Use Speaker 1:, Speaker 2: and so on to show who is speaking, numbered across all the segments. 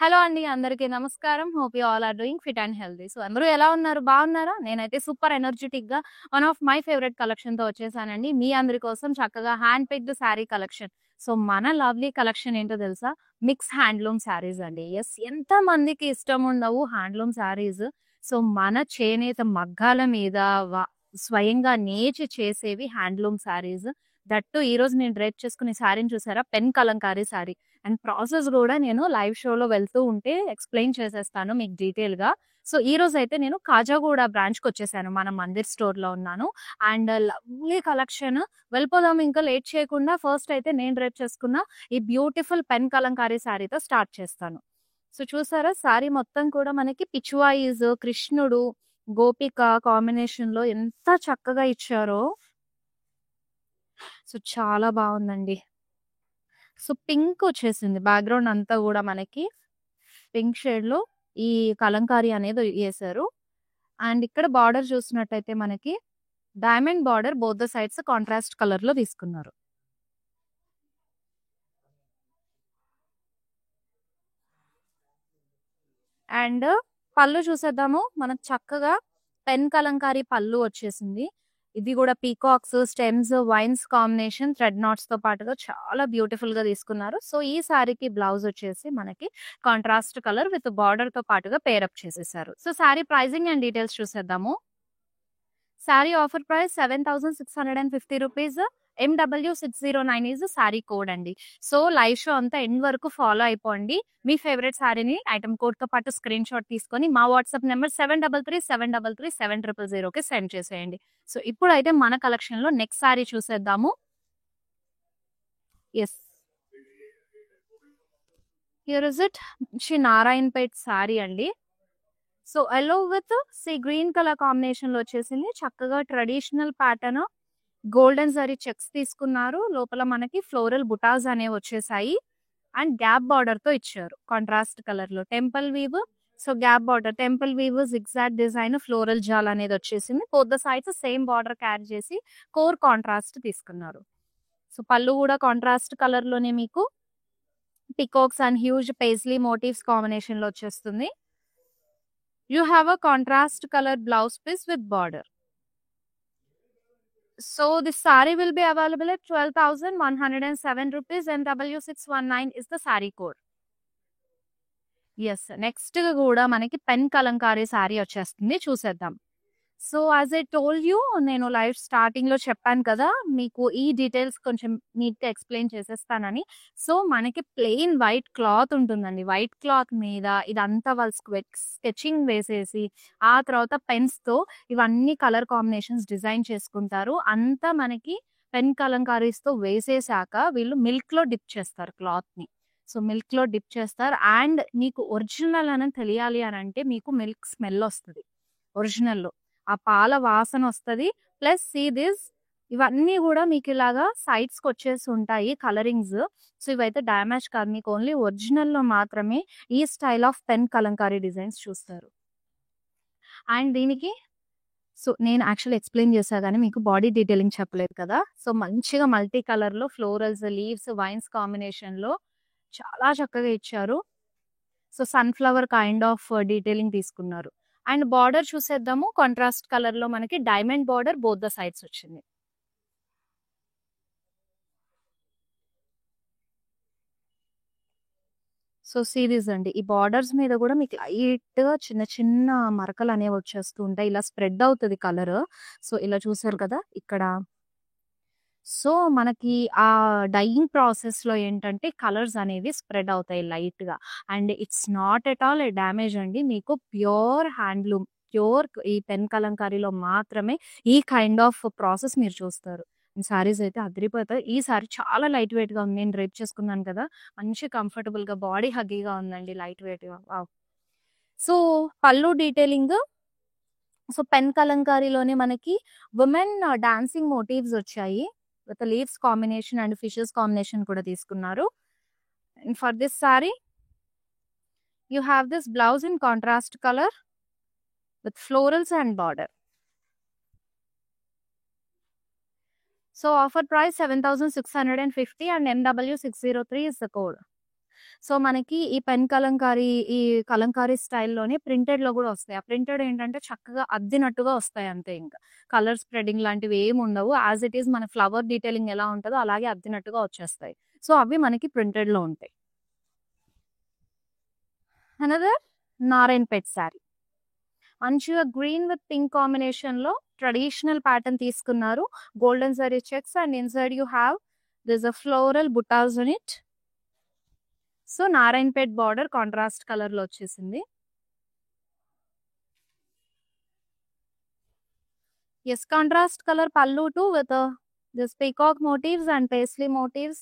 Speaker 1: Hello అండి. అందరికీ నమస్కారం. Hope you all are doing fit and healthy. So, అందరూ ఎలా ఉన్నారు? బాగున్నారా? నేనైతే సూపర్ ఎనర్జిటిక్‌గా వన్ ఆఫ్ మై ఫేవరెట్ కలెక్షన్‌తో వచ్చేసానండి. మీ అందరి కోసం చక్కగా hand picked sari collection. So, మన లవ్లీ కలెక్షన్ ఏంటో తెలుసా? మిక్స్ హ్యాండ్లూమ్ శారీస్ అండి. యెస్, ఎంతమందికి ఇష్టం ఉండవు హ్యాండ్లూమ్ శారీస్. సో, మన చేనేత మగ్గాల మీద వ స్వయంగా నేచి చేసేవి హ్యాండ్లూమ్ శారీస్. దట్ టూ ఈరోజు నేను డ్రేప్ చేసుకునే శారీని చూసారా? Pen Kalamkari sari. And process గూడా నేను లైవ్ షోలో వెళ్తూ ఉంటే ఎక్స్‌ప్లెయిన్ చేసేస్తాను మీకు డీటెయిల్‌గా. సో, ఈరోజైతే నేను కాజాగూడ బ్రాంచ్‌కొచ్చేసాను. మన మందిర్ స్టోర్‌లో ఉన్నాను. And lovely collection. వెళ్ళిపోదాం ఇంకా లేట్ చేయకుండా. ఫస్ట్ అయితే నేను డ్రేప్ చేసుకున్న ఈ బ్యూటిఫుల్ పెన్ కలంకారీ శారీతో స్టార్ట్ చేస్తాను. సో, చూసారా శారీ మొత్తం కూడా మనకి పిచ్‌వాయిస్, కృష్ణుడు, గోపిక కాంబినేషన్‌లో ఎంత చక్కగా ఇచ్చారో. సో, చాలా బావుందండి. సో, పింక్ వచ్చేసింది. బ్యాక్‌గ్రౌండ్ అంతా గూడా మనకి పింక్ షేడ్‌లో ఈ కలంకారీ అనేది ఏసారు. అండ్ ఇక్కడ బార్డర్ చూసినట్టయితే మనకి diamond border both the sides contrast కలర్‌లో తీసుకున్నారు. అండ్ పళ్ళు చూసేద్దాము. మనకు చక్కగా పెన్ కలంకారీ పళ్ళు వచ్చేసింది. ఇది గూడా peacocks, stems, vines combination thread నాట్స్‌తో పాటుగా చాలా బ్యూటిఫుల్‌గా తీసుకున్నారు. సో, ఈ సారీకి బ్లౌజ్ వచ్చేసి మనకి కాంట్రాస్ట్ కలర్ విత్ బార్డర్‌తో పాటుగా పేర్ అప్ చేసేసారు. So, sari pricing and details చూసేద్దాము. Sari offer price 7,650 rupees. MW609 is sari code అండి. సో, లైవ్ షో అంతా ఎండ్ వరకు ఫాలో అయిపోండి. మీ ఫేవరెట్ సారీని ఐటెమ్ కోడ్‌తో పాటు స్క్రీన్ షాట్ తీసుకొని మా వాట్సాప్ నంబర్ 7337337000కి సెండ్ చేసేయండి. సో, ఇప్పుడైతే మన కలెక్షన్‌లో నెక్స్ట్ సారీ చూసేద్దాము. Yes. Here is it. Sri Narayanpet sari అండి. So, yellow with green colour కాంబినేషన్‌లో వచ్చేసింది. చక్కగా traditional pattern golden zari checks తీసుకున్నారు. లోపల మనకి ఫ్లోరల్ బుటాస్ అనేవి వచ్చేసాయి. అండ్ గ్యాప్ బార్డర్‌తో ఇచ్చారు. కాంట్రాస్ట్ కలర్‌లో temple weave. So, gap border, temple weave, zigzag design, floral jaal అనేది వచ్చేసింది. Both the sides same border carry చేసి కోర్ కాంట్రాస్ట్ తీసుకున్నారు. సో, పళ్ళు కూడా కాంట్రాస్ట్ కలర్‌లోనే మీకు peacocks and huge paisley motifs కాంబినేషన్‌లో వచ్చేస్తుంది. You have a contrast color blouse piece with border. So this saree will be available at 12,107 rupees and W619 is the saree code. Yes, next కూడా మనకి pen Kalamkari sorry వచ్చేస్తుంది. చూసేద్దాం. So, as I told you, నేను live స్టార్టింగ్‌లో చెప్పాను కదా! మీకు ఈ డీటెయిల్స్ కొంచెం నీట్‌గా ఎక్స్‌ప్లెయిన్ చేసేస్తానని. సో, మనకి ప్లెయిన్ వైట్ క్లాత్ ఉంటుందండి. వైట్ క్లాత్ మీద ఇదంతా వాళ్ళు స్కెచింగ్ వేసేసి, ఆ తర్వాత పెన్స్‌తో ఇవన్నీ కలర్ కాంబినేషన్స్ డిజైన్ చేసుకుంటారు. అంతా మనకి పెన్ కలంకారీస్‌తో వేసేసాక వీళ్ళు మిల్క్‌లో డిప్ చేస్తారు క్లాత్‌ని. సో, మిల్క్‌లో డిప్ చేస్తారు. అండ్ మీకు ఒరిజినల్ అని తెలియాలి అనంటే మీకు మిల్క్ స్మెల్ ఒస్తది ఒరిజినల్‌లో. ఆ పాల వాసనొస్తది. ప్లస్ సీ దిస్, ఇవన్నీ గూడా మీకిలాగా సైడ్స్‌కొచ్చేసి ఉంటాయి కలరింగ్స్. సో, ఇవైతే డ్యామేజ్ కాదు. మీకు ఓన్లీ ఒరిజినల్‌లో మాత్రమే ఈ style of pen Kalamkari designs చూస్తారు. అండ్ దీనికి సో, నేను యాక్చువల్లీ ఎక్స్‌ప్లెయిన్ చేశా గానీ మీకు బాడీ డీటెయిలింగ్ చెప్పలేదు కదా! సో, మంచిగా మల్టీ కలర్‌లో ఫ్లోరల్స్, లీవ్స్, వైన్స్ కాంబినేషన్‌లో చాలా చక్కగా ఇచ్చారు. So, sunflower kind of detailing తీసుకున్నారు. అండ్ బార్డర్ చూసేద్దాము. కాంట్రాస్ట్ కలర్‌లో మనకి diamond border both the sides వచ్చింది. సో, సీరీస్ అండి. ఈ బార్డర్స్ మీద గూడా మీకు లైట్‌గా చిన్న చిన్న మరకలనేవి వచ్చేస్తూ ఉంటాయి. ఇలా స్ప్రెడ్ అవుతది కలరు. సో, ఇలా చూసారు కదా! ఇక్కడ. సో, మనకి ఆ డైయింగ్ ప్రాసెస్‌లో ఏంటంటే కలర్స్ అనేవి స్ప్రెడ్ అవుతాయి లైట్‌గా. And it's not at all a damage అండి. మీకు ప్యూర్ హ్యాండ్లూమ్, ప్యూర్ ఈ పెన్ కలంకారీలో మాత్రమే ఈ కైండ్ ఆఫ్ ప్రాసెస్ మీరు చూస్తారు. సారీస్ అయితే అదిరిపోతాయి. ఈ సారీ చాలా లైట్ వెయిట్‌గా ఉంది. నేను డ్రేప్ చేసుకున్నాను కదా! మంచి కంఫర్టబుల్‌గా బాడీ హగ్గీగా ఉందండి. లైట్ వెయిట్‌గా. వావ్! సో, పళ్ళు డీటెయిలింగ్. సో, పెన్ కలంకారీలోనే మనకి వుమెన్ డాన్సింగ్ మోటివ్స్ వచ్చాయి. With leaves combination and fishes combination కూడా తీసుకున్నారు. And for this sorry you have this blouse in contrast colour with florals and border. So, offer price 7,650 and MW603 is the code. So, మనకి ఈ pen Kalamkari, ఈ కలంకారీ స్టైల్‌లోనే ప్రింటెడ్‌లో గూడా వస్తాయి. ఆ printed ఏంటంటే చక్కగా అద్దినట్టుగా వస్తాయి అంతే ఇంకా. కలర్ స్ప్రెడింగ్ లాంటివి ఏముండవు. యాజ్ ఇట్ ఈజ్ మన ఫ్లవర్ డీటెయిలింగ్ ఎలా ఉంటదో అలాగే అద్దినట్టుగా వచ్చేస్తాయి. సో, అవి మనకి ప్రింటెడ్‌లో ఉంటాయి. అనదర్ నారాయణపేట్ శారీ. మంచిగా గ్రీన్ విత్ పింక్ కాంబినేషన్‌లో ట్రెడిషనల్ ప్యాటర్న్ తీసుకున్నారు. Golden zari checks and inside you have this a floral butas in it. So, Narayanpet border contrast కలర్‌లో వచ్చేసింది. Yes, contrast color pallu too with this peacock motifs and paisley motifs.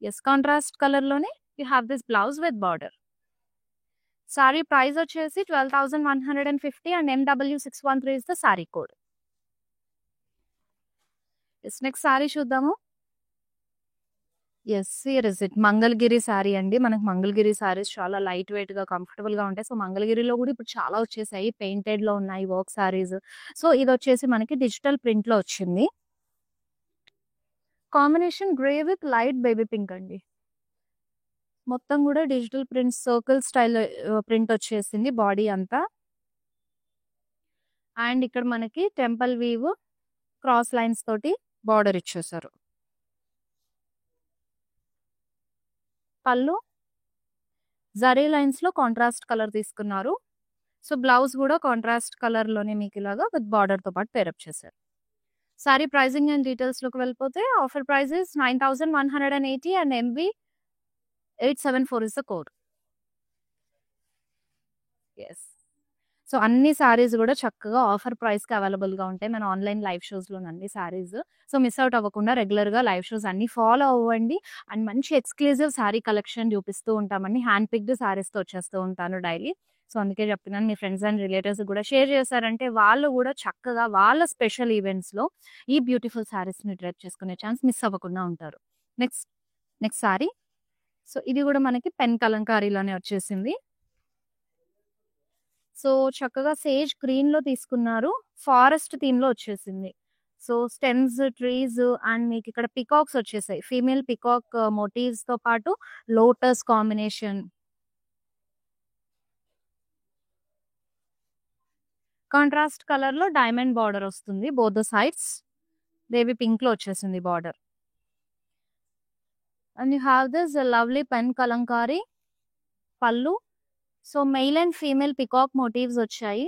Speaker 1: Yes, contrast color lone you have this blouse with border. Saree price వచ్చేసి 12,150 and MW613 is the saree code. Yes, next saree చూద్దాము. Yes, here is it. Mangalagiri sari అండి. మనకు మంగళగిరి శారీస్ చాలా light వెయిట్‌గా, కంఫర్టబుల్‌గా ఉంటాయి. So, మంగళగిరిలో కూడా ఇప్పుడు చాలా వచ్చేసాయి. పెయింటెడ్‌లో ఉన్నాయి వర్క్ శారీస్. సో, ఇదొచ్చేసి మనకి డిజిటల్ ప్రింట్‌లో వచ్చింది. Combination grey with light baby pink అండి. మొత్తం కూడా digital print circle style print వచ్చేసింది బాడీ అంతా. అండ్ ఇక్కడ మనకి టెంపుల్ వీవ్ క్రాస్ లైన్స్ తోటి బార్డర్ ఇచ్చేసారు. పళ్ళు జరీ లైన్స్ లో కాంట్రాస్ట్ కలర్ తీసుకున్నారు. సో, బ్లౌజ్ కూడా కాంట్రాస్ట్ కలర్ లోనే మీకు ఇలాగా విత్ బార్డర్ తో పాటు పేరప్ చేశారు. సారీ ప్రైసింగ్ అండ్ డీటెయిల్స్ లోకి వెళ్ళిపోతే offer price is 9,180 and MB 874 is the code. Yes. So, అన్ని సారీస్ కూడా చక్కగా ఆఫర్ ప్రైస్ కి అవైలబుల్ గా ఉంటాయి మన ఆన్లైన్ లైవ్ షోస్ లో అన్ని సారీస్. సో, మిస్ అవుట్ అవ్వకుండా రెగ్యులర్ గా లైవ్ షోస్ అన్ని ఫాలో అవ్వండి. అండ్ మంచి ఎక్స్క్లూజివ్ సారీ కలెక్షన్ చూపిస్తూ ఉంటామండి. హ్యాండ్ పిక్డ్ సారీస్ తో వచ్చేస్తూ ఉంటాను డైలీ. సో, అందుకే చెప్తున్నాను, మీ ఫ్రెండ్స్ అండ్ రిలేటివ్స్ కూడా షేర్ చేశారంటే వాళ్ళు కూడా చక్కగా వాళ్ళ స్పెషల్ ఈవెంట్స్ లో ఈ బ్యూటిఫుల్ సారీస్ ని డ్రెస్ చేసుకునే ఛాన్స్ మిస్ అవ్వకుండా ఉంటారు. Next sorry. సో, ఇది కూడా మనకి పెన్ కలంకారీలోనే వచ్చేసింది. సో, చక్కగా సేజ్ గ్రీన్ లో తీసుకున్నారు. ఫారెస్ట్ థీమ్ లో వచ్చేసింది. సో, స్టెమ్స్, ట్రీస్ అండ్ మీకు ఇక్కడ పికాక్స్ వచ్చేసాయి. ఫీమేల్ పికాక్ మోటివ్స్ తో పాటు లోటస్ కాంబినేషన్. కాంట్రాస్ట్ కలర్ లో డైమండ్ బార్డర్ వస్తుంది both the sides. Baby pink లో వచ్చేసింది border. And you have this lovely pen kalamkari పళ్ళు. So, male and female peacock motifs వచ్చాయి.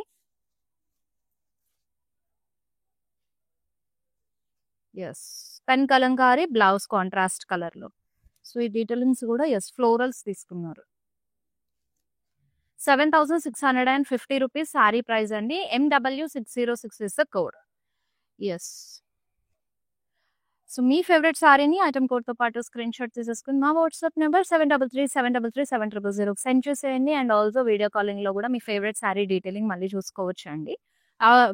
Speaker 1: Yes, pen kalamkari blouse contrast colour లో. So, ఈ డీటెయిలింగ్స్ కూడా yes florals తీసుకున్నారు. 7,650 రూపీస్ సారీ ప్రైస్ అండి. MW606 is the code. Yes. So, మీ favourite సారీని item code తో పాటు స్క్రీన్ షాట్ తీసేసుకుని మా వాట్సాప్ నెంబర్ 7337337000 సెండ్ చేసేయండి. అండ్ ఆల్సో వీడియో కాలింగ్ లో కూడా మీ ఫేవరెట్ సారీ డీటెయిలింగ్ మళ్ళీ చూసుకోవచ్చు అండి.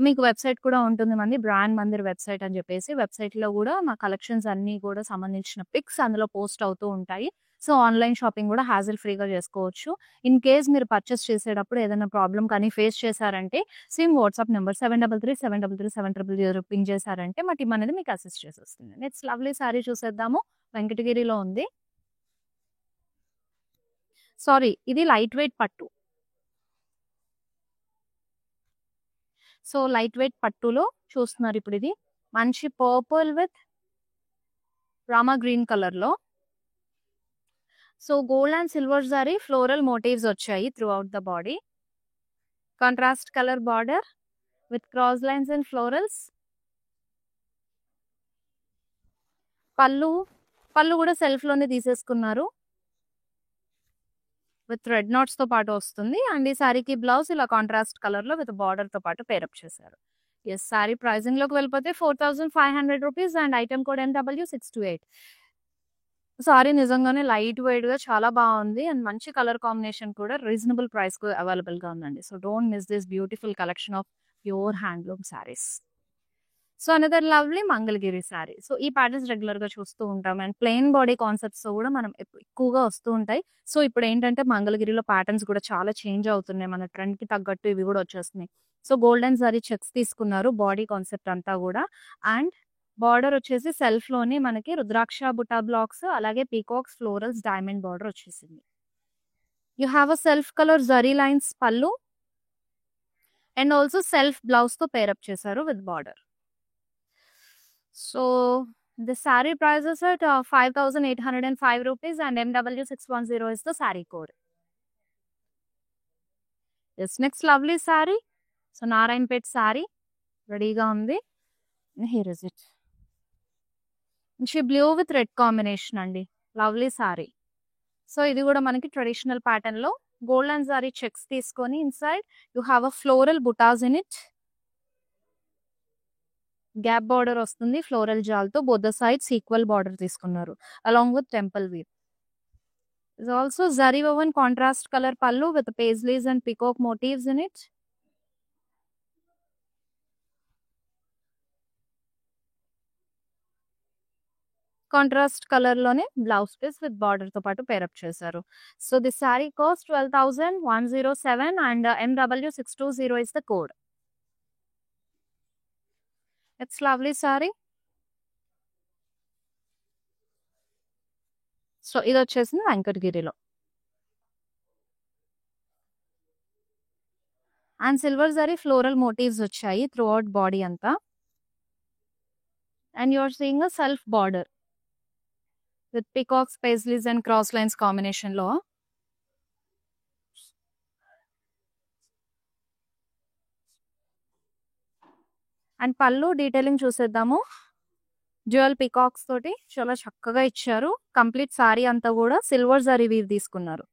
Speaker 1: మీకు వెబ్సైట్ కూడా ఉంటుంది మంది, బ్రాండ్ మందిర్ వెబ్సైట్ అని చెప్పేసి. వెబ్సైట్ లో కూడా మా కలెక్షన్స్ అన్ని కూడా సంబంధించిన పిక్స్ అందులో పోస్ట్ అవుతూ ఉంటాయి. సో, ఆన్లైన్ షాపింగ్ కూడా హ్యాజిల్ ఫ్రీగా చేసుకోవచ్చు. ఇన్ కేస్ మీరు పర్చేస్ చేసేటప్పుడు ఏదైనా ప్రాబ్లం కానీ ఫేస్ చేశారంటే సేమ్ వాట్సాప్ నెంబర్ 7337337000 పింగ్ చేశారంటే మా టీమ్ అనేది మీకు అసిస్ట్ చేసేస్తుంది. నెక్స్ట్ లవ్లీ సారీ చూసేద్దాము. వెంకటగిరిలో ఉంది. సారీ, ఇది లైట్ వెయిట్ పట్టు. సో, లైట్ వెయిట్ పట్టులో చూస్తున్నారు ఇప్పుడు. ఇది మంచి purple with Rama green colour లో. So, gold and silver zari floral motifs వచ్చాయి throughout the body. Contrast colour border with cross lines and florals. పళ్ళు కూడా సెల్ఫ్ లోనే తీసేసుకున్నారు. విత్ రెడ్ నాట్స్ తో పాటు వస్తుంది. అండ్ ఈ సారీకి బ్లౌజ్ ఇలా కాంట్రాస్ట్ కలర్ లో విత్ బార్డర్ తో పాటు పేరప్ చేశారు. ఎస్, సారీ ప్రైసింగ్ లోకి వెళ్ళిపోతే 4,500 rupees and item code MW628. Sorry నిజంగానే లైట్ వెయిట్ గా చాలా బాగుంది. అండ్ మంచి కలర్ కాంబినేషన్ కూడా రీజనబుల్ ప్రైస్ కు అవైలబుల్ గా ఉందండి. So, don't miss this beautiful collection of pure handloom saris. So, another lovely Mangalagiri sorry. So, ఈ ప్యాటర్న్స్ రెగ్యులర్ గా చూస్తూ ఉంటాం. అండ్ ప్లెయిన్ బాడీ కాన్సెప్ట్స్ కూడా మనం ఎక్కువగా వస్తూ ఉంటాయి. సో, ఇప్పుడు ఏంటంటే మంగళగిరిలో ప్యాటర్న్స్ కూడా చాలా చేంజ్ అవుతున్నాయి. మన ట్రెండ్ కి తగ్గట్టు ఇవి కూడా వచ్చేస్తున్నాయి. సో, గోల్డెన్ సారీ చెక్స్ తీసుకున్నారు బాడీ కాన్సెప్ట్ అంతా కూడా. అండ్ బార్డర్ వచ్చేసి సెల్ఫ్ లోనే మనకి రుద్రాక్ష బుటా బ్లాక్స్ అలాగే పీకాక్స్ ఫ్లోరల్స్ డైమండ్ బార్డర్ వచ్చేసింది. You have a self colour zari lines పళ్ళు అండ్ ఆల్సో సెల్ఫ్ బ్లౌజ్ తో పేరప్ చేశారు with border. So the saree prices at 5,805 rupees and MW610 is the saree code. This next lovely saree. So Narayanpet saree రెడీగా ఉంది. Here is it. Blue with red combination అండి. Lovely saree. So ఇది కూడా మనకి traditional pattern లో gold and saree checks తీసుకొని inside you have a floral butas in it. Gap border వస్తుంది floral జాల్తో. Both the sides equal border తీసుకున్నారు along with temple weave. Is also zari woven contrast colour pallu with paisleys and peacock motifs in it. Contrast colour లోనే blouse piece with border తో పాటు pair up చేశారు. So the saree cost 12,107 and MW620 is the code. It's lovely saree. So ఇది వచ్చేసింది వెంకటగిరిలో. And silver zari floral motifs వచ్చాయి through body అంతా. And you are seeing a self border with peacocks paisleys and cross lines combination లో. And pallu detailing చూసేద్దాము. Dual peacocks తోటి చాలా చక్కగా ఇచ్చారు. కంప్లీట్ సారీ అంతా కూడా సిల్వర్ జరీ వీవ్ తీసుకున్నారు.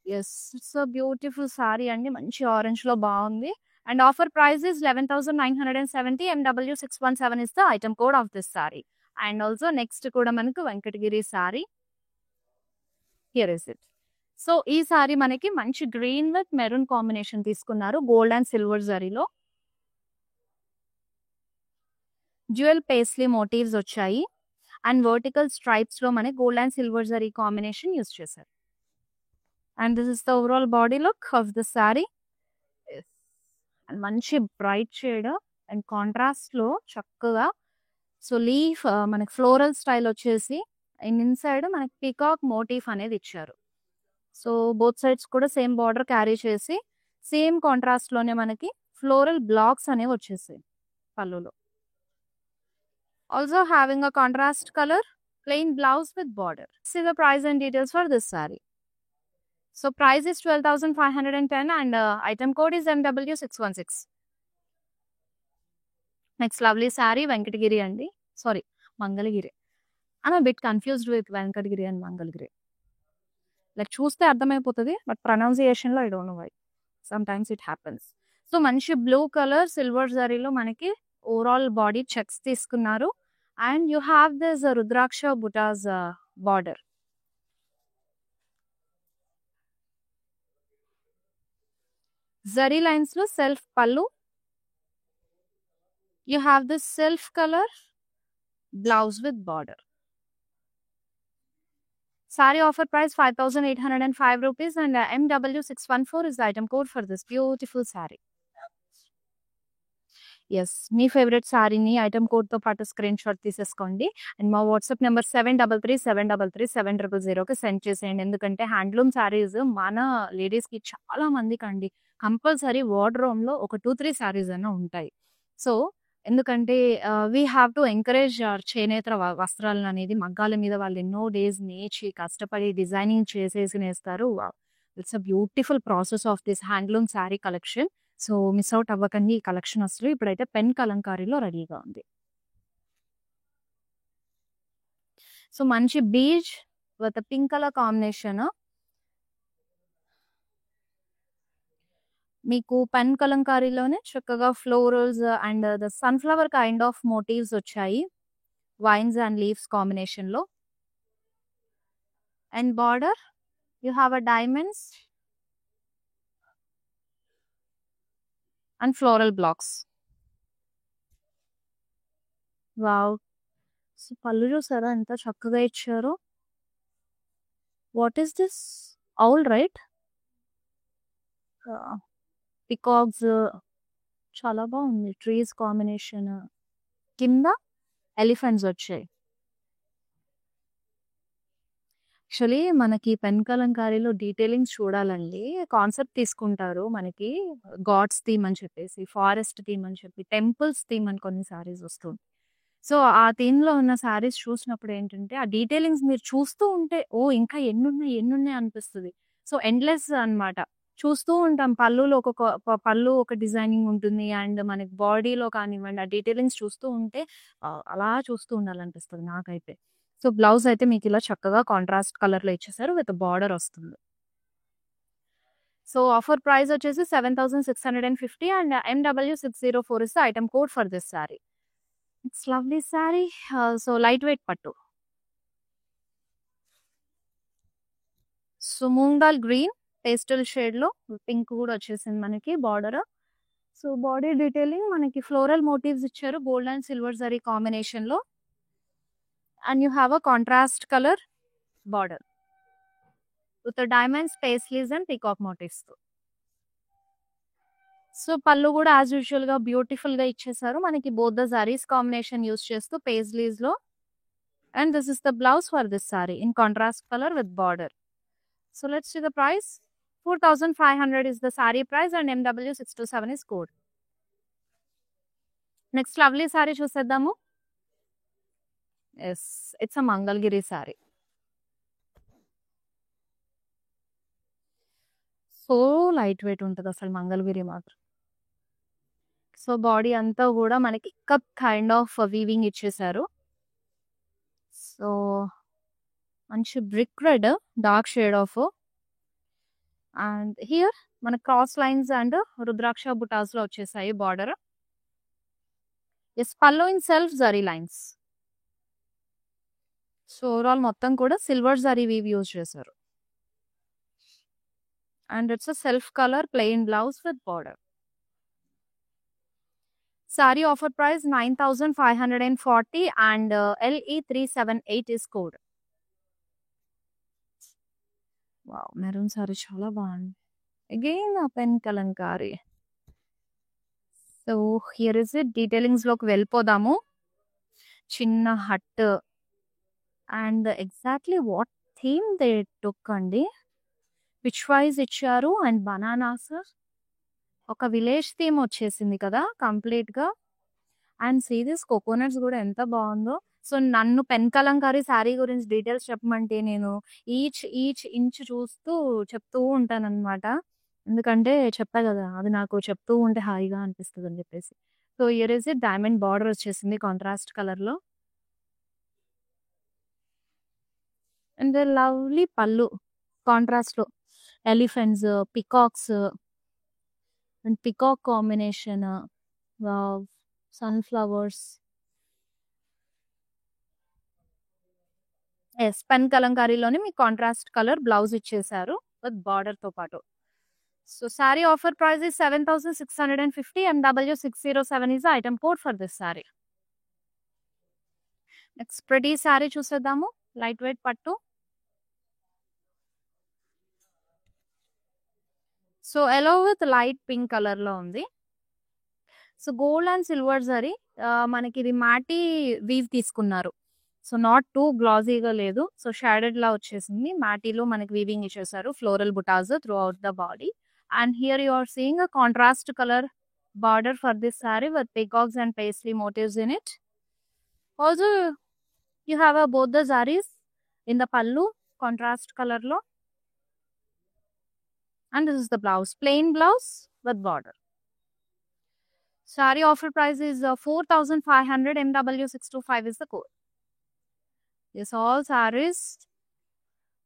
Speaker 1: Yes it's a beautiful saree అండి. మంచి ఆరెంజ్ లో బాగుంది. And offer price is 11,970. MW617 is the item code of this saree. And also next కూడా మనకు Venkatagiri saree. Here is it. So ఈ సారీ మనకి మంచి గ్రీన్ విత్ మెరూన్ కాంబినేషన్ తీసుకున్నారు గోల్డ్ అండ్ సిల్వర్ జరీలో. డ్యూయల్ పేస్లీ మోటివ్స్ వచ్చాయి అండ్ వర్టికల్ స్ట్రైప్స్ లో మనకి gold and silver zari combination use చేశారు. And this is the overall body look of the saree. And మంచి బ్రైట్ షేడ్ అండ్ కాంట్రాస్ట్ లో చక్కగా. So leaf మనకి ఫ్లోరల్ స్టైల్ వచ్చేసి అండ్ ఇన్సైడ్ మనకి పికాక్ మోటిఫ్ అనేది ఇచ్చారు. సో బోత్ సైడ్స్ కూడా సేమ్ బార్డర్ క్యారీ చేసి సేమ్ కాంట్రాస్ట్ లోనే మనకి ఫ్లోరల్ బ్లాక్స్ అనేవి వచ్చేసాయి పళ్ళులో. Also having a contrast color plain blouse with border. See the price and details for this saree. So price is 12,510 and item code is MW616. Next lovely saree Venkatagiri andi. Sorry, Mangalagiri. I'm a bit confused with Venkatagiri and Mangalagiri. Like చూస్తే అర్థమైపోతుంది but pronunciation లో I don't know why. Sometimes it happens. So మంచి blue colour silver జరీలో మనకి overall body checks తీసుకున్నారు. And you have this Rudraksha Butta's border. Zari lines lo self pallu. You have this self color blouse with border. Saree offer price 5,805 rupees and MW614 is the item code for this beautiful saree. Yes మీ favourite సారీని item కోడ్తో పాటు screen shot తీసేసుకోండి. And మా WhatsApp number 7337337000కి send చేసేయండి. ఎందుకంటే handloom saris మన లేడీస్కి చాలా మందికి అండి కంపల్సరీ వార్డ్రోబ్లో ఒక 2-3 సారీస్ అయినా ఉంటాయి. సో ఎందుకంటే వీ హ్యావ్ టు ఎంకరేజ్ చేనేత వస్త్రాలను అనేది మగ్గాల మీద వాళ్ళు ఎన్నో డేస్ నేర్చి కష్టపడి డిజైనింగ్ చేసేసి నేస్తారు. It's a beautiful process of this handloom sari collection. So miss out అవ్వకండి ఈ కలెక్షన్ అసలు. ఇప్పుడైతే పెన్ కలంకారీలో రెడీగా ఉంది. సో మంచి beige with pink colour combination. మీకు పెన్ కలంకారీలోనే చక్కగా florals and the sunflower kind of motifs వచ్చాయి వైన్స్ అండ్ లీవ్స్ కాంబినేషన్ లో. And border you have a diamonds and floral blocks. Wow! So pallu చూసారా ఎంత చక్కగా ఇచ్చారో. What is this? Owl right? Peacocks చాలా బాగుంది. ట్రీస్ కాంబినేషన్ కింద ఎలిఫెంట్స్ వచ్చాయి. యాక్చువల్లీ మనకి పెన్ కలంకారీలో డీటెయిలింగ్స్ చూడాలండి. కాన్సెప్ట్ తీసుకుంటారు మనకి గాడ్స్ థీమ్ అని చెప్పేసి, ఫారెస్ట్ థీమ్ అని చెప్పి, టెంపుల్స్ థీమ్ అని కొన్ని సారీస్ వస్తుంది. సో, ఆ థీమ్‌లో ఉన్న సారీస్ చూసినప్పుడు ఏంటంటే, ఆ డీటెయిలింగ్స్ మీరు చూస్తూ ఉంటే ఓహ్! ఇంకా ఎన్నున్నాయి, ఎన్నున్నాయి అనిపిస్తది. సో, ఎండ్‌లెస్ అన్నమాట. చూస్తూ ఉంటాం. పళ్ళులో ఒకొక పళ్ళు ఒక డిజైనింగ్ ఉంటుంది. అండ్ మనకి బాడీలో కానివ్వండి, ఆ డీటెయిలింగ్స్ చూస్తూ ఉంటే అలా చూస్తూ ఉండాలనిపిస్తది నాకైతే. సో, బ్లౌజ్ అయితే మీకిలా చక్కగా కాంట్రాస్ట్ కలర్‌లో ఇచ్చేసారు. విత్ బార్డర్ వస్తుంది. సో, ఆఫర్ ప్రైస్ వచ్చేసి 7,650 and MW604 is the item code for this saree. It's lovely saree. So, light weight పట్టు. So, moong dal green pastel షేడ్‌లో పింక్ కూడా వచ్చేసింది మనకి బార్డర్. సో, బాడీ డీటెయిలింగ్ మనకి ఫ్లోరల్ మోటివ్స్ ఇచ్చారు. గోల్డ్ అండ్ సిల్వర్ జరీ కాంబినేషన్‌లో. And you have a contrast colour border with diamonds, paisleys and peacock motifs. So, పళ్ళు కూడా యాజ్ యూజువల్‌గా బ్యూటిఫుల్‌గా ఇచ్చేసారు. మనకి both the sarees combination use చేస్తూ పేస్లీస్‌లో. And this is the blouse for this saree in contrast colour with border. So let's see the price. 4,500 is the saree price and MW627 is code. Next lovely saree చూసేద్దాము. Yes, it's a Mangalgiri saree. So light weight ఉంటది అసలు మంగళగిరి మాత్రం. So body అంతా కూడా మనకి cup kind of weaving ఇచ్చేసారు. So మంచి brick red dark shade of and here మన cross lines and rudraksha butas లో వచ్చేసాయి border. Yes pallu in self zari lines. So overall మొత్తం కూడా సిల్వర్ జరీ వీవ్ యూజ్ చేశారు. And it's a self colour plain blouse with border. Saree offer price 9,540 and LE378 is code. Wow, maroon saree చాలా బాగుంది. Again a pen kalamkari. So here is it. Detailings లోకి వెళ్ళిపోదాము. చిన్న hut and exactly what theme they took అండి. విచ్ వైజ్ ఇచ్చారు and bananas ఒక విలేజ్ థీమ్ వచ్చేసింది కదా కంప్లీట్ గా. అండ్ సీ దిస్ కోకోనట్స్ కూడా ఎంత బాగుందో. సో నన్ను పెన్ కలంకారీ శారీ గురించి డీటెయిల్స్ చెప్పమంటే నేను ఈచ్ ఇంచ్ చూస్తూ చెప్తూ ఉంటానన్నమాట. ఎందుకంటే చెప్పా కదా అది నాకు చెప్తూ ఉంటే హాయిగా అనిపిస్తుంది అని చెప్పేసి. So here is it. Diamond border వచ్చేసింది కాంట్రాస్ట్ కలర్ లో. అండ్ లవ్లీ పళ్ళు కాంట్రాస్ట్ లో elephants, peacocks and peacock combination, sunflowers. Yes pen కలంకారీలోనే మీకు కాంట్రాస్ట్ కలర్ బ్లౌజ్ ఇచ్చేసారు విత్ బార్డర్ తో పాటు. So saree offer price is 7,650 MW607 is the item code for this saree. Next pretty saree చూసేద్దాము. Light weight పట్టు. So yellow with light pink colour లో ఉంది. So gold and silver zari మనకి ఇది matte weave తీసుకున్నారు. సో నాట్ టూ గ్లాజీగా లేదు. So shaded లా వచ్చేసింది. మాటీలో మనకి వీవింగ్ ఇచ్చేసారు. Floral butas throughout the body. And here you are seeing a contrast colour border for this saree with peacocks and paisley motifs in it. Also, you have both the sarees in the pallu contrast color lo. And this is the blouse, plain blouse with border. Saree offer price is 4,500 MW625 is the code. Yes, all sarees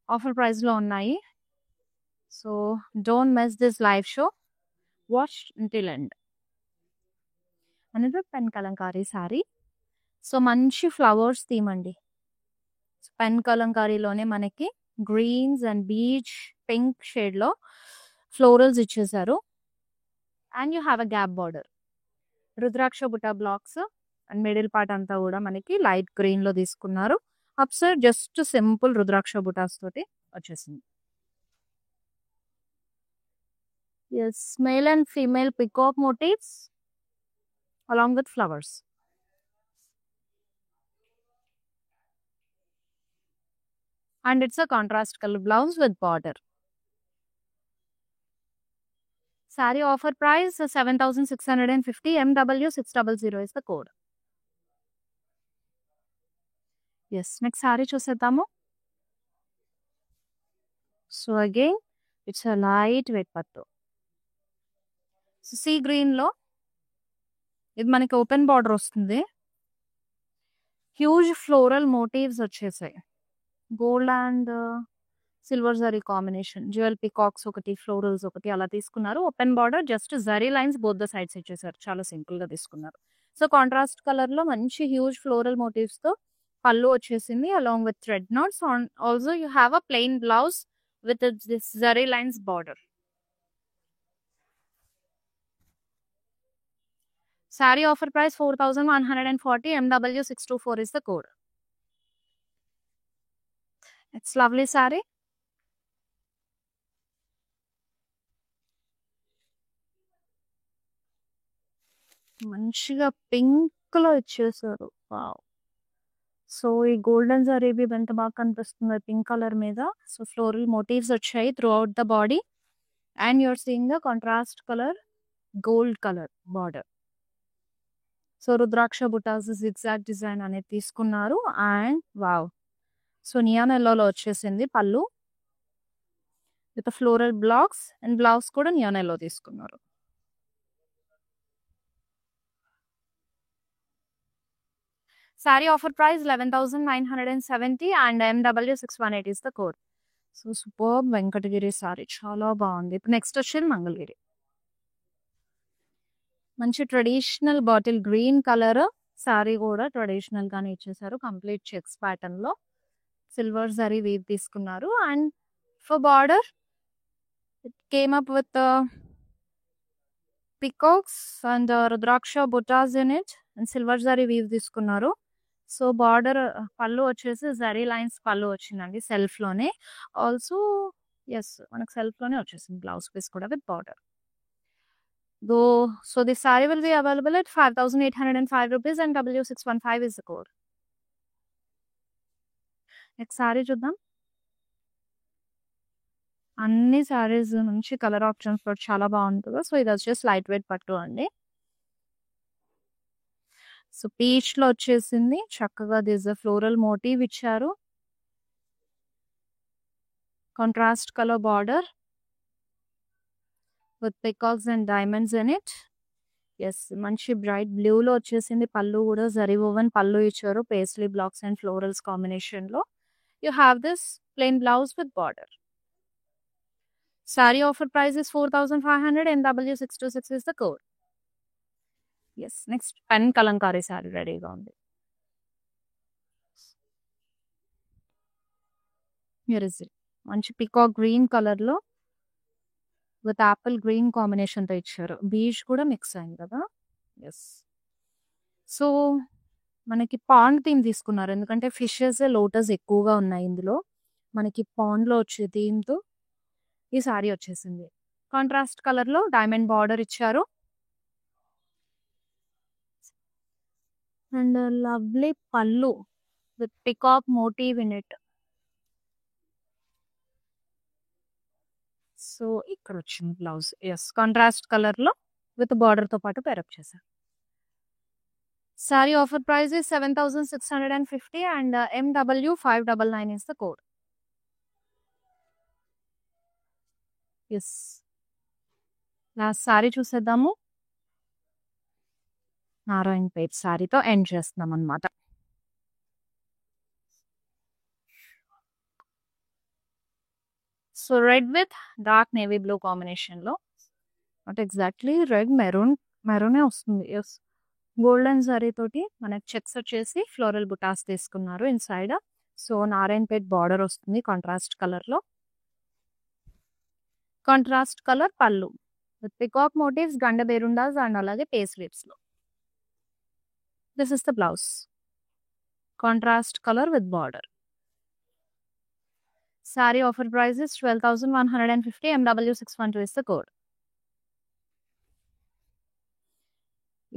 Speaker 1: offer price lo unnai. So don't miss this live show. Watch until end. Another pen kalankari saree. So మంచి flowers theme అండి. Pen కలంకారీలోనే మనకి greens and peach pink shade లో florals ఇచ్చేసారు. And you have a gap border. Rudraksha buta blocks and middle part అంతా కూడా మనకి light green లో తీసుకున్నారు. Upside just simple rudraksha butas తోటి వచ్చేసింది. Yes, male and female peacock motifs along with flowers. and it's a contrast color blouse with border. Saree offer price 7,650. MW600 is the code. Yes, next saree చూసేద్దాము. So again, it's a light weight pattu. So sea green లో ఇది మనకి open border వస్తుంది. Huge floral motifs వచ్చేసాయి. Gold and silver zari combination, jewel peacocks ఒకటి, florals ఒకటి అలా తీసుకున్నారు. Open border, just zari lines both the sides ఇచ్చేసారు. చాలా సింపుల్ గా తీసుకున్నారు. సో కాంట్రాస్ట్ కలర్ లో మంచి హ్యూజ్ ఫ్లోరల్ మోటివ్స్ తో పళ్ళు వచ్చేసింది, along with thread knots. Also you have a plain blouse with this zari lines border. Saree offer price 4,140. MW624 is the code. It's lovely saree. మంచిగా pink లో ఇచ్చేసారు. Wow. So ఈ golden zari ఎంత బాగా కనిపిస్తుంది pink colour మీద. So floral motifs వచ్చాయి throughout the body, and you're seeing the contrast colour gold colour border. So rudraksha butas zigzag design అనేది తీసుకున్నారు. అండ్ వావ్, సో నియాన్ ఎల్లోలో వచ్చేసింది pallu with floral blocks, and blouse కూడా నియాన్ ఎల్లో తీసుకున్నారు. Saree offer price 11,970 and MW618 is the code. So superb Venkatagiri saree, చాలా బాగుంది. ఇప్పుడు next వచ్చేది మంగళగిరి. మంచి traditional bottle green colour saree కూడా ట్రెడిషనల్ గానే ఇచ్చేసారు. కంప్లీట్ చెక్స్ ప్యాటర్న్ లో సిల్వర్ జరీ వీవ్ తీసుకున్నారు. And for border it came up with peacocks and rudraksha butas in it, and silver zari weave తీసుకున్నారు. సో బార్డర్ పళ్ళు వచ్చేసి జరీ లైన్స్ పళ్ళు వచ్చిందండి సెల్ఫ్ లోనే. ఆల్సో ఎస్, మనకు సెల్ఫ్ లోనే వచ్చేసింది బ్లౌజ్ పీస్ కూడా with border. So the saree will be available at 5,805 rupees and W615 is the code. Next sorry చూద్దాం. అన్ని సారీస్ మంచి కలర్ ఆప్షన్స్ తో చాలా బాగుంటుంది. సో ఇది వచ్చేసి లైట్ వెయిట్ పట్టు అండి. సో పీచ్ లో వచ్చేసింది చక్కగా దిస్ ఫ్లోరల్ మోటివ్ ఇచ్చారు. Contrast colour border with peacocks and diamonds in it. Yes, మంచి బ్రైట్ బ్లూ లో వచ్చేసింది. పళ్ళు కూడా జరీ ఓవెన్ పళ్ళు ఇచ్చారు, paisley blocks and florals combination లో. You have this plain blouse with border. Saree offer price is 4,500 and W626 is the code. Yes, next pen kalankari saree రెడీగా ఉంది. Here is it. మంచి peacock green colour లో with Apple green combination తో ఇచ్చారు. Beach కూడా mix అయింది కదా. Yes, so మనకి పాండ్ థీమ్ తీసుకున్నారు, ఎందుకంటే ఫిషెస్ లోటస్ ఎక్కువగా ఉన్నాయి ఇందులో. మనకి పాండ్ లో వచ్చే థీమ్ తో ఈ సారీ వచ్చేసింది. కాంట్రాస్ట్ కలర్ లో డైమండ్ బార్డర్ ఇచ్చారు and lovely pallu with peacock motif in it. So ఇక్కడ వచ్చింది బ్లౌజ్. ఎస్, కాంట్రాస్ట్ కలర్ లో విత్ బార్డర్ తో పాటు పేరప్ చేశారు. Saree offer price is 7,650 and MW599 is the code. Yes, last saree చూసేద్దాము. నారాయణపేట్ సారీతో ఎండ్ చేస్తున్నాం అనమాట. So red with dark navy blue combination లో, నాట్ ఎగ్జాక్ట్లీ రెడ్, మెరూనే వస్తుంది. ఎస్, గోల్డెన్ జరీ తోటి మనకి చెక్స్ వచ్చేసి ఫ్లోరల్ బుటాస్ తీసుకున్నారు inside. So Narayanpet border వస్తుంది కాంట్రాస్ట్ కలర్ లో. కాంట్రాస్ట్ కలర్ పళ్ళు with peacock motifs, Ganda Berundas and అలాగే పేస్ లిప్స్ లో. This is the blouse, contrast colour with border. Sari offer price is 12,150. MW612 is the code.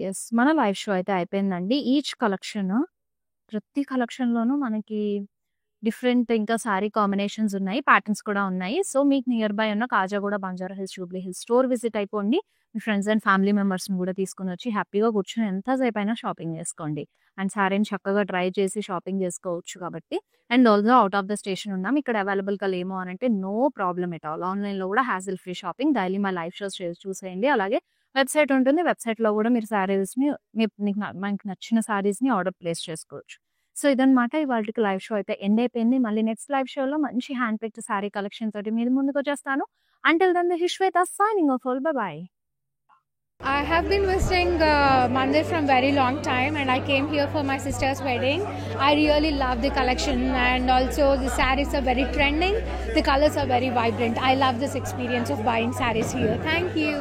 Speaker 1: Yes, మన live show అయితే అయిపోయిందండి. Each collection, ప్రతి collection లోనూ మనకి డిఫరెంట్ ఇంకా సారీ కాంబినేషన్స్ ఉన్నాయి. ప్యాటర్న్స్ కూడా ఉన్నాయి. సో, మీకు నియర్ బై ఉన్న Khajaguda, Banjara hills, Jubilee hills store visit అయిపోండి. మీ ఫ్రెండ్స్ అండ్ ఫ్యామిలీ మెంబర్స్‌ని కూడా తీసుకొనొచ్చి హ్యాపీగా కూర్చొని ఎంత సేపైనా షాపింగ్ చేసుకోండి. అండ్ సారీని చక్కగా ట్రై చేసి షాపింగ్ చేసుకోవచ్చు కాబట్టి. And also out of the station ఉన్నాం. ఇక్కడ అవైలబుల్‌గా లేము అనంటే నో ప్రాబ్లమ్ ఎట్ ఆల్. ఆన్‌లైన్‌లో కూడా హ్యాసిల్ ఫ్రీ షాపింగ్. డైలీ మా లైవ్ షోస్ చూసేయండి. అలాగే వెబ్‌సైట్ ఉంటుంది. వెబ్‌సైట్‌లో కూడా మీరు సారీస్‌ని మీకు నచ్చిన సారీస్‌ని ఆర్డర్ ప్లేస్ చేసుకోవచ్చు. సో, ఇదనమాట ఇవాల్టికి లైవ్ షో అయితే ఎండ్ అయిపోయింది. మళ్ళీ నెక్స్ట్ లైవ్ షోలో మంచి హ్యాండ్ పిక్డ్ సారీ కలెక్షన్ తోటి మీ ముందుకొచ్చేస్తాను. Until then this is Shweta signing off. Bye.
Speaker 2: I have been visiting Mandir from very long time, and I came here for my sister's wedding. I really love the collection, and also the sarees are very trending. The colors are very vibrant. I love this experience of buying sarees here. Thank you.